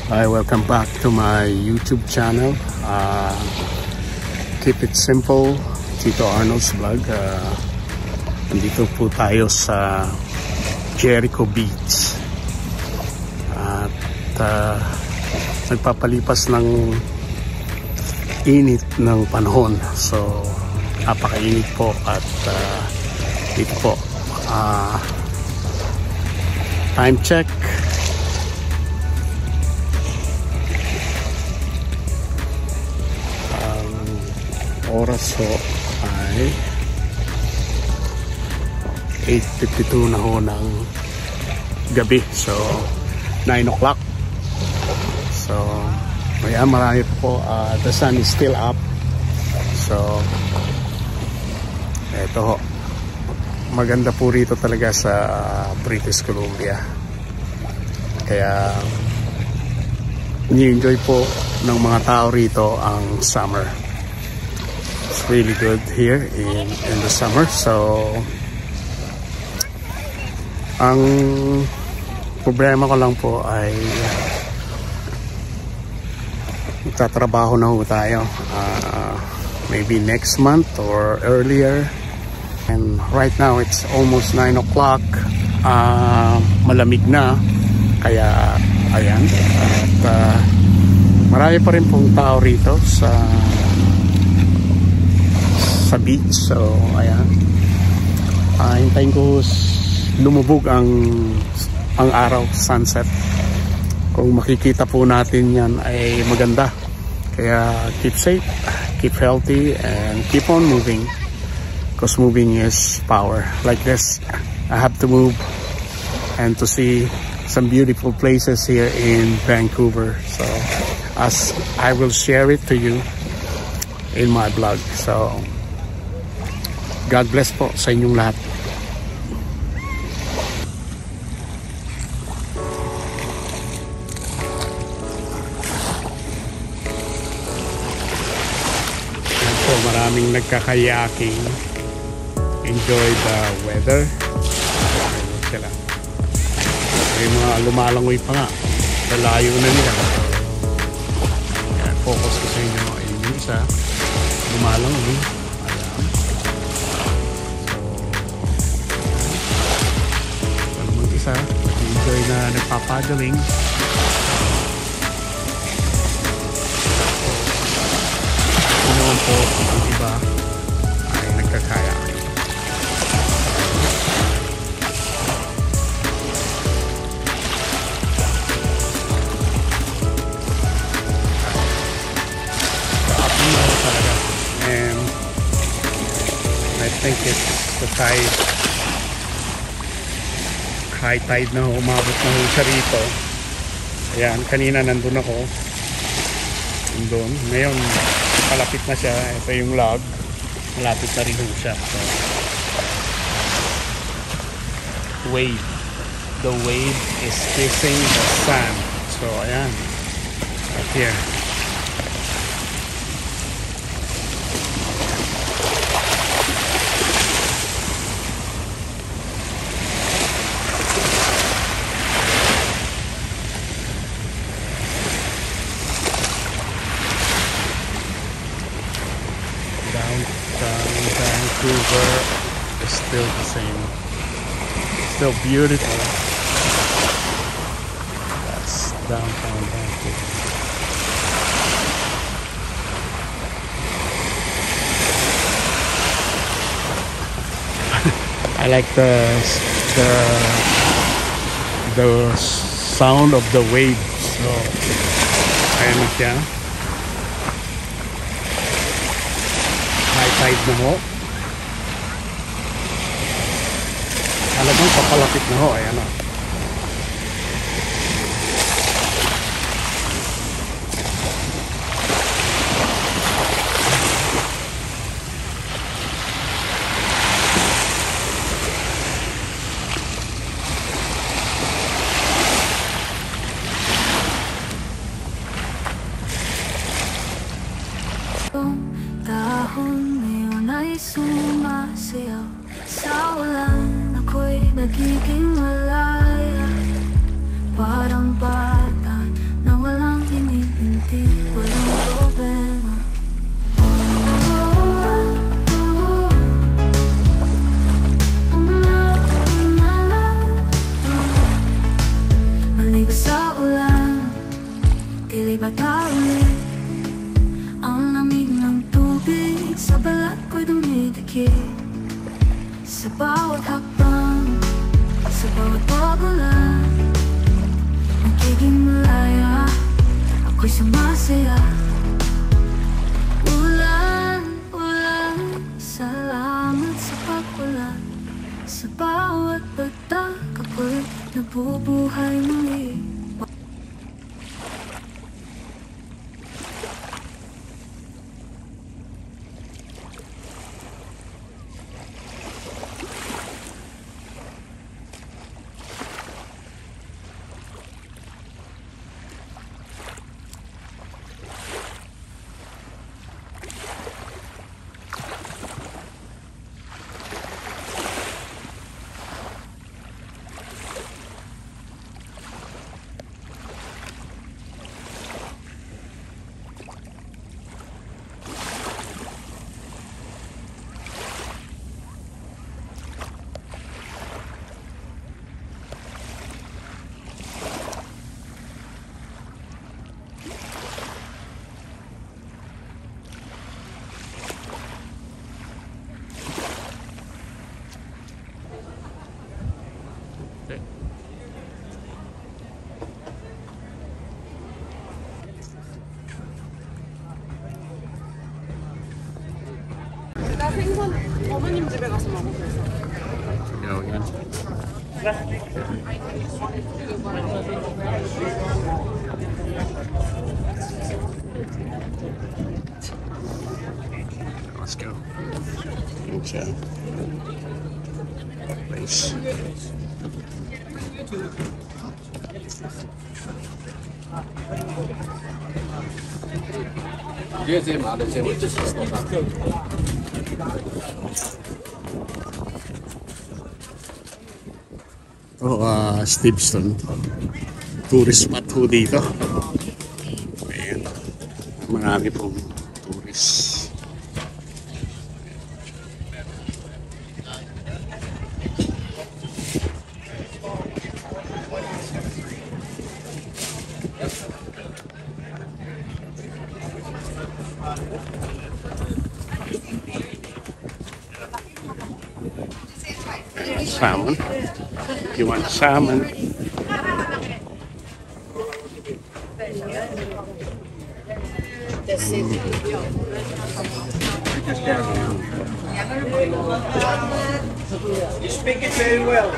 Hi, welcome back to my YouTube channel. Keep it simple, Tito Arnold's vlog. Nandito po tayo sa Jericho Beach at nagpapalipas ng init ng panahon. So napakainit po at dito po time check, oras ho ay 8:52 na ho ng gabi. So 9 o'clock. So marami po, the sun is still up. So eto ho, maganda po rito talaga sa British Columbia, kaya ni-enjoy po ng mga tao rito ang summer. It's really good here in the summer. So ang problema ko lang po ay magtatrabaho na ho tayo, maybe next month or earlier. And right now it's almost 9 o'clock. Malamig na, kaya ayan. At marami pa rin pong tao rito sa beach. So ayan, hintayin ko lumubog ang araw, sunset. Kung makikita po natin yan ay maganda. Kaya keep safe, keep healthy, and keep on moving, because moving is power. Like this, I have to move and to see some beautiful places here in Vancouver. So as I will share it to you in my blog. So God bless po sa inyong lahat. Yan po, maraming nagkakayaking. Enjoy the weather. Ayun sila. May mga lumalangoy pa nga. Lalayo na nila. Yan, focus ko sa inyo. Ayun yung isa. Lumalangoy. Enjoy na nagpapaddling. Ito naman po ang iba ay nagkakaya. Talaga. And I think it's the tide. High tide na ho, umabot na ho siya rito. Ayan, kanina nandun ako. Nandun. Ngayon, malapit na siya. Ito yung log. Malapit na rin ho siya. So, wave. The wave is kissing the sand. So, ayan. Right here. Vancouver is still the same, still beautiful. That's downtown Vancouver. I like the sound of the waves. So ayan siya. High tide na ho. Talagang papalapit na ho. Ayan o. Dahon ngayon ay sumasayaw sa ulan, ako'y nagiging malaya. Parang bata na wala sa balat ko'y dumidikit. Sa bawat hakbang, sa bawat pagulan, nagiging malaya, ako'y sumasaya. Ulan, ulan, salamat sa pag-ulan. Sa bawat bagtak ako'y nabubuhay muli. 나 생선 어머님 집에 가서 먹었어. 여기는 Let's go. Okay. Nice. Steveston. Tourist spot po dito. Ayan. Marami pong tourist. Salmon. If you want salmon. You speak it very well.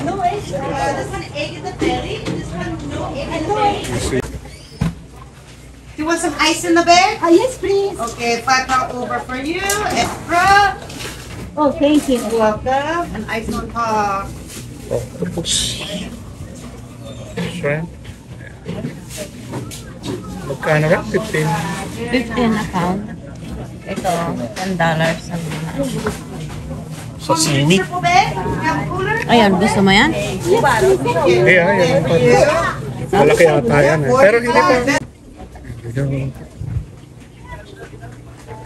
No egg. This one egg in the belly. This one no egg in the belly. Do you want some ice in the bag? Yes, please. Okay, £5 over for you. Extra. Oh, thank you. You're welcome. And ice on top. Octopus. Shrimp. Magkano ka? 15? 15 a pound. Ito, $10 ang mga. Sashimi. Triple bag. You have a cooler? Ayun, gusto mo yan? Ayan. Malaki ata yan eh. Pero hindi pa.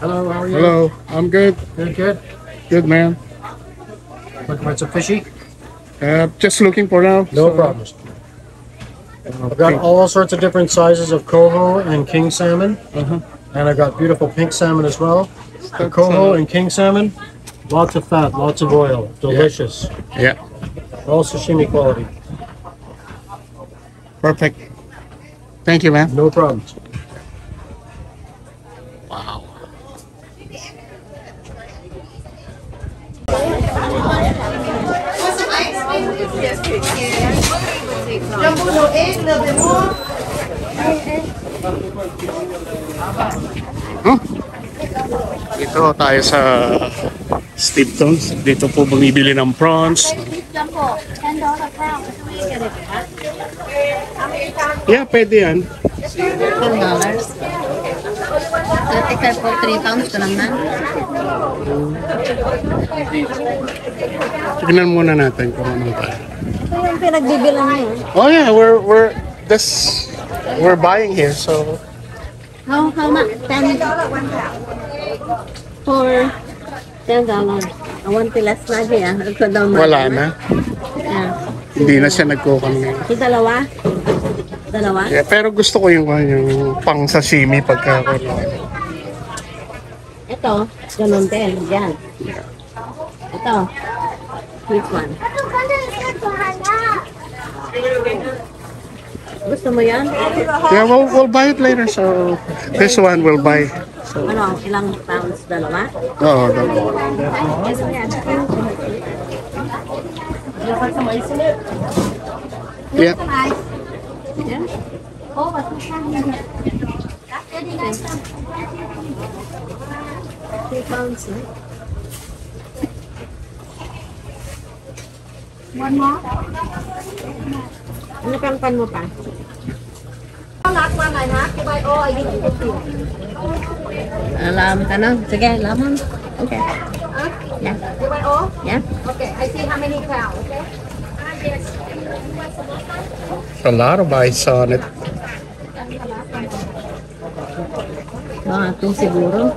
Hello, how are you? Hello, I'm good. Good. Good, man. Looking for some fishy? Just looking for now. No problems. I've got all sorts of different sizes of coho and king salmon. And I've got beautiful pink salmon as well. The coho and king salmon, lots of fat, lots of oil, delicious. Yeah, All sashimi quality. perfect. Thank you, man. No problems. Wow. Want some ice? Yes, please. Jumbo no egg, a little bit more. Dito tayo sa Steveston's. Dito po bumibili ng prawns. Lang po, $10 pound. Ito may ganito ba? Yeah, pwede yan. $10. Ito po, 3 pounds ko lang na. Tignan muna natin kung ano tayo. Ito yung pinagbibilang niyo. Oh yeah, we're buying here, so How much? $10 for $10. I want to last na siya. Ito daw wala na. Yeah. Hindi na siya nagkukunin. Ito dalawa? Dalawa? Yeah, pero gusto ko yung pang sashimi pagka Ito Ito, ganun din. Yan. Ito. Which one? Gusto mo yan? Yeah, we'll buy it later. So this one we'll buy. So, Ano, ilang pounds? Dalawa? oo, dalawa. Yeah. Three pounds, eh? One more? Ano pang pan mo pa? Alam ka na? Sige, laman. Okay. Yeah. You want all? Yeah. Okay, I see how many pounds, okay? Yes. A lot of ice on it. Mga itong siguro.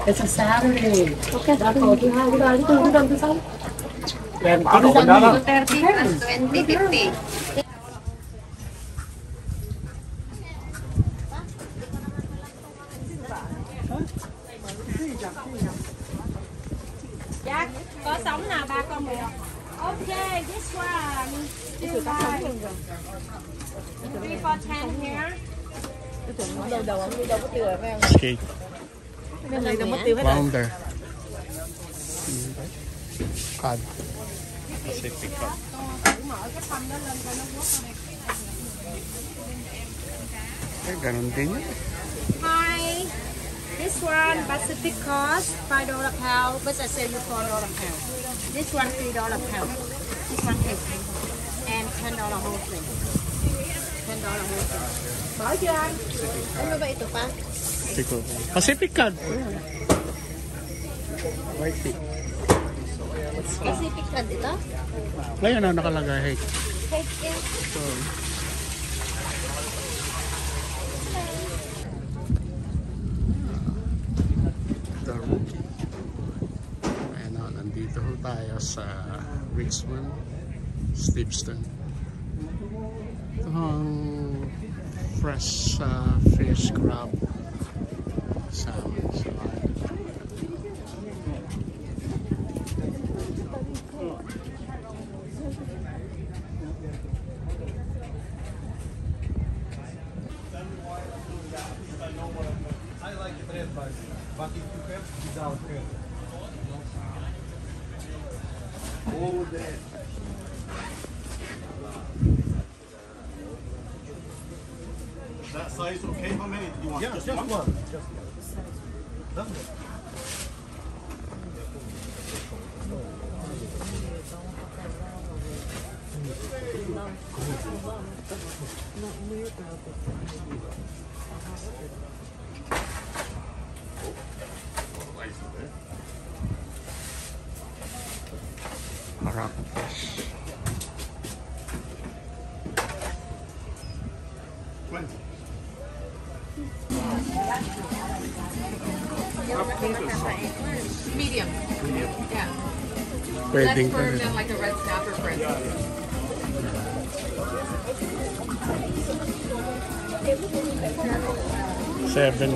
It's a Saturday. Dạ, có sống nào ba con mẹ? Okay, this one. Two by. 3 for 10 here. Okay. Flounder. Cod. Pacific cod. Okay, ganun din yan. Hi. This one Pacific cost $5 pound, but I sell you $4 pound. This one $3 pound. This one 8 and $10 wholesale. $10 wholesale. Bảo chưa anh? Ano ba ito pa? Pacific cod. White tea. Pacific cod ito? Ngayon na nakalagay. Cake yan. So, the rookie. Ayan na, nandito ho tayo sa Richmond, Steveston. Ito ang fresh fish, crab, salmon. So, That size okay? How many do you want? Just one. rock fish. 20. Medium. Yeah. Pwedeng That's for like a red snapper, for instance. $7.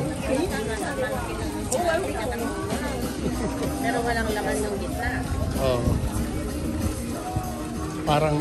Pero walang laman yung gitna. Oh. Parang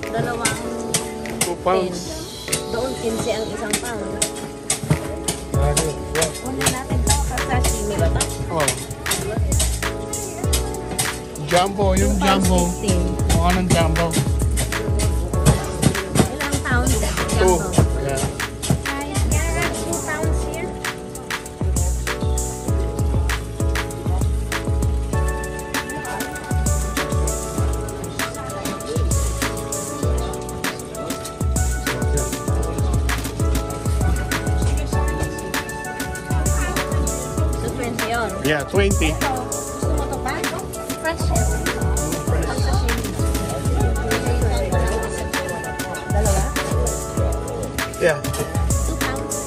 Dalawang 2 pounds. doon 15 ang isang pound. Kunin natin to kasi sashimi ba ito? Oh. Jumbo, yung jumbo. 15. Mukha ng jumbo. Ilang pounds? 2. Yeah. 2 pounds here. So 20 yun. Yeah, 20. Gusto mo to pa? Fresh yan. Pang sashimi. Dalawa? Yeah. 2 pounds.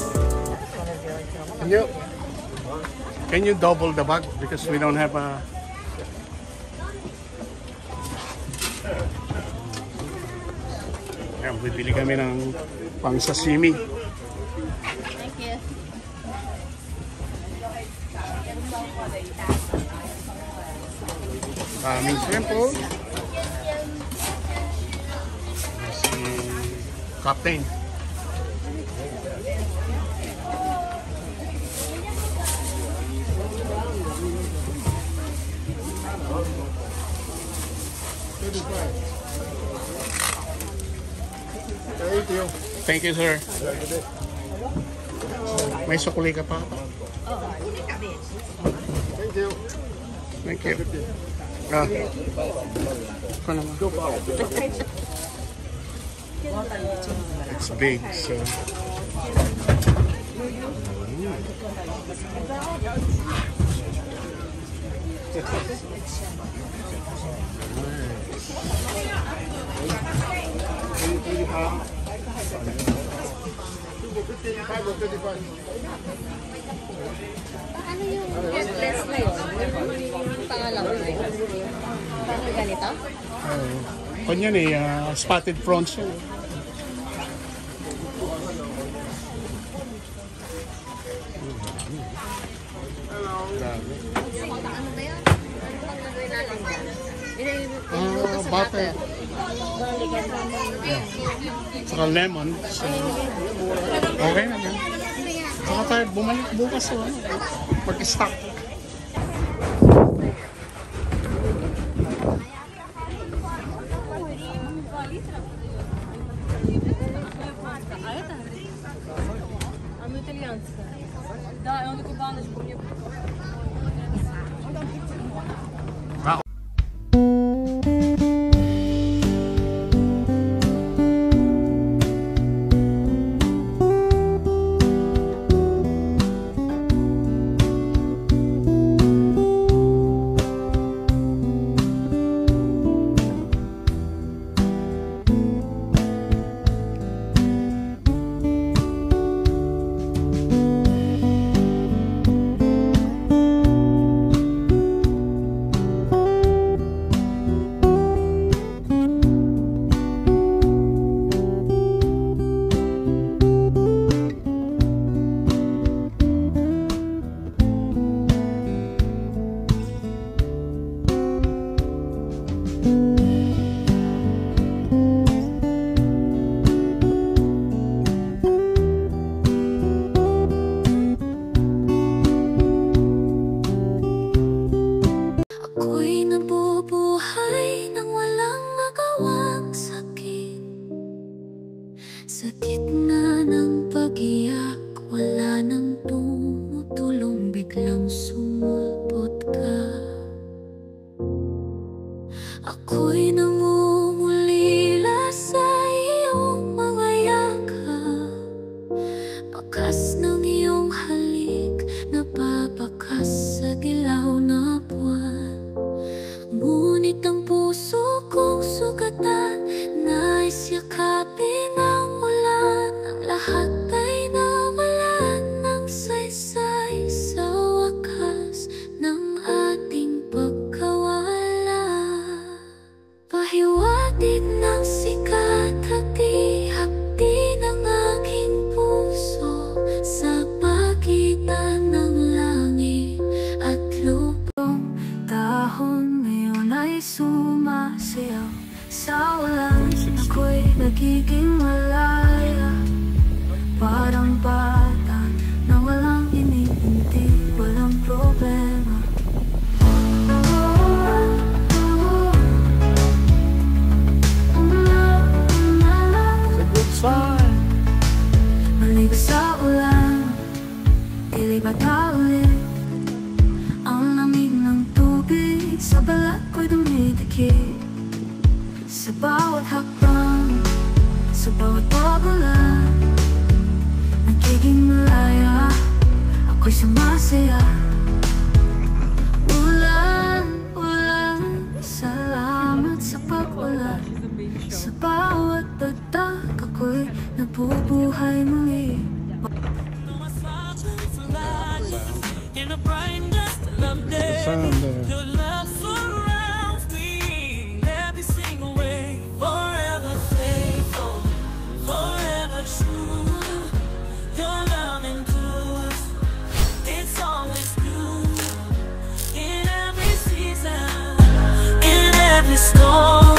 Can you double the bag because we don't have a Ayan, bibili kami ng pang sashimi. Thank you. Maraming shrimpo. Si Captain. Thank you, sir. May sukuli ka pa? Thank you. Thank you. Ah. Ito naman. It's big, so... Ano yung headless na yun? Yung pangalawa na yun? Parang ganito? Kanyan eh, spotted prawns yun. Ano ba yun? Ano bang gagawin natin dyan? Iluluto sa Butter. Balikan natin. Saka lemon. So, okay na yan. Saka tayo bumalik bukas so, pag-stock. Amo italijanska. Da, i onda kubaneš po nje. Ako'y nabubuhay nang walang magawang sakit. Sa gitna ng pag-iyak, wala nang tumutulong, biglang sumulpot ka. Ako'y namumulila sa iyong mga yakap, bakas ng iyong halik, napapakas sa dilaw na buwan. Ngunit ang puso kong sugatan, nais yakapin ang ulan. Ang lahat ay nawalan ng saysay sa wakas ng ating pagkawala. Pahiwatig ng sikat, hati-hati ng aking puso sa pagitan ng langit at lupa. Dahon ngayon ay sumasayaw Sa walan ako'y nagiging malaya, parang bata na walang iniintindi, walang problema. It's a good sign. Maligo sa ulan, ilibat na ulit. Ang lamig ng tubig sa balat ko'y dumidikit. Sa bawat hakbang, sa bawat pagulan, nagiging malaya, ako'y sumasaya. Ulan, ulan, salamat sa pag-ulan. Sa bawat bagtak ako'y nabubuhay muli. Sound there. Your love surrounds me every single way. Forever faithful, forever true. Your love endures, it's always new. In every season, in every storm.